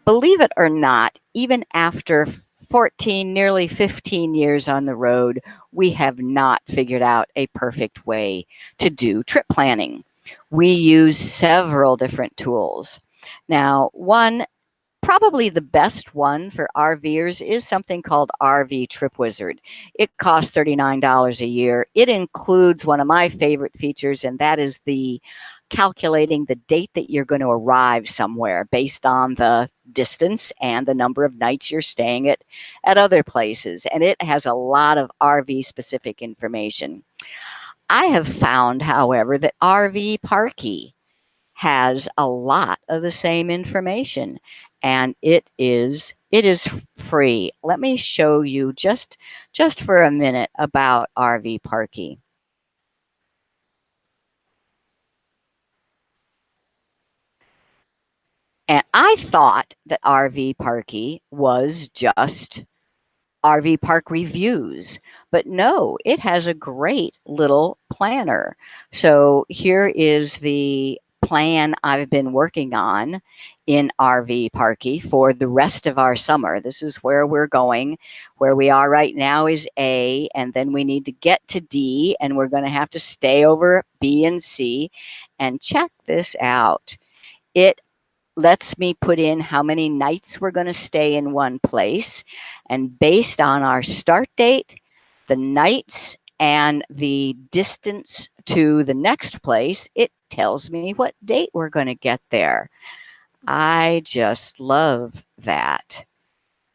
Believe it or not, even after 14, nearly 15 years on the road, we have not figured out a perfect way to do trip planning. We use several different tools. Now, probably the best one for RVers is something called RV Trip Wizard. It costs $39 a year. It includes one of my favorite features, and that is the calculating the date that you're going to arrive somewhere based on the distance and the number of nights you're staying at other places. And it has a lot of RV specific information. I have found, however, that RV Parky has a lot of the same information, and it is free. Let me show you just for a minute about RV Parky. And I thought that RV Parky was just RV park reviews, but no, it has a great little planner. So here is the plan I've been working on in RV Parky for the rest of our summer. This is where we're going. Where we are right now is A, and then we need to get to D, and we're going to have to stay over B and C. And check this out. It lets me put in how many nights we're going to stay in one place. And based on our start date, the nights, and the distance to the next place, it tells me what date we're going to get there. I just love that.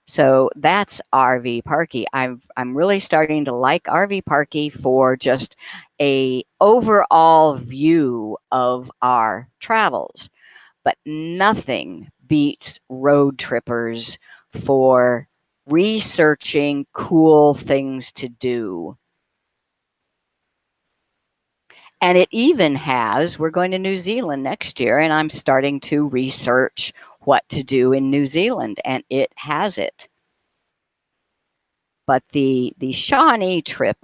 So that's RV Parky. I'm really starting to like RV Parky for just a overall view of our travels. But nothing beats road trippers for researching cool things to do. And it even has, we're going to New Zealand next year, and I'm starting to research what to do in New Zealand, and it has it. But the Shawnee trip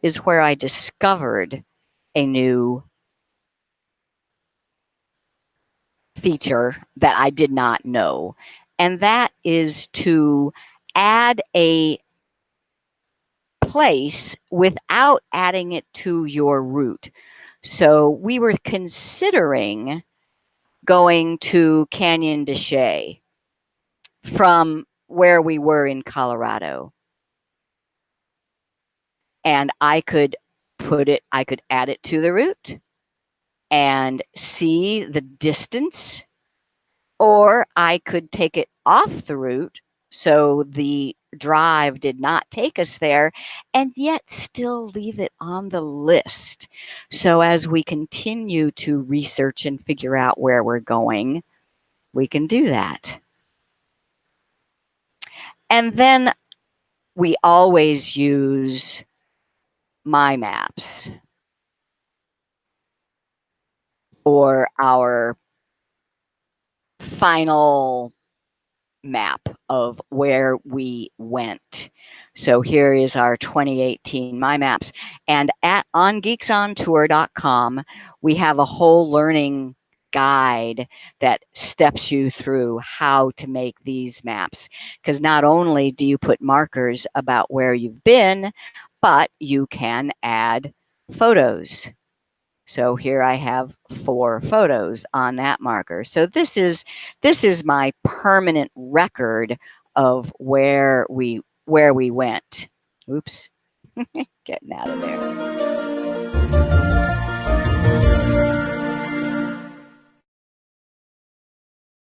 is where I discovered a new feature that I did not know, and that is to add a place without adding it to your route. So we were considering going to Canyon de Chelly from where we were in Colorado. And I could add it to the route and see the distance, or I could take it off the route so the drive did not take us there, and yet still leave it on the list. So as we continue to research and figure out where we're going, we can do that. And then we always use My Maps for our final map of where we went. So here is our 2018 My Maps. And on geeksontour.com, we have a whole learning guide that steps you through how to make these maps. Because not only do you put markers about where you've been, but you can add photos. So here I have 4 photos on that marker. So this is my permanent record of where we went. Oops, getting out of there.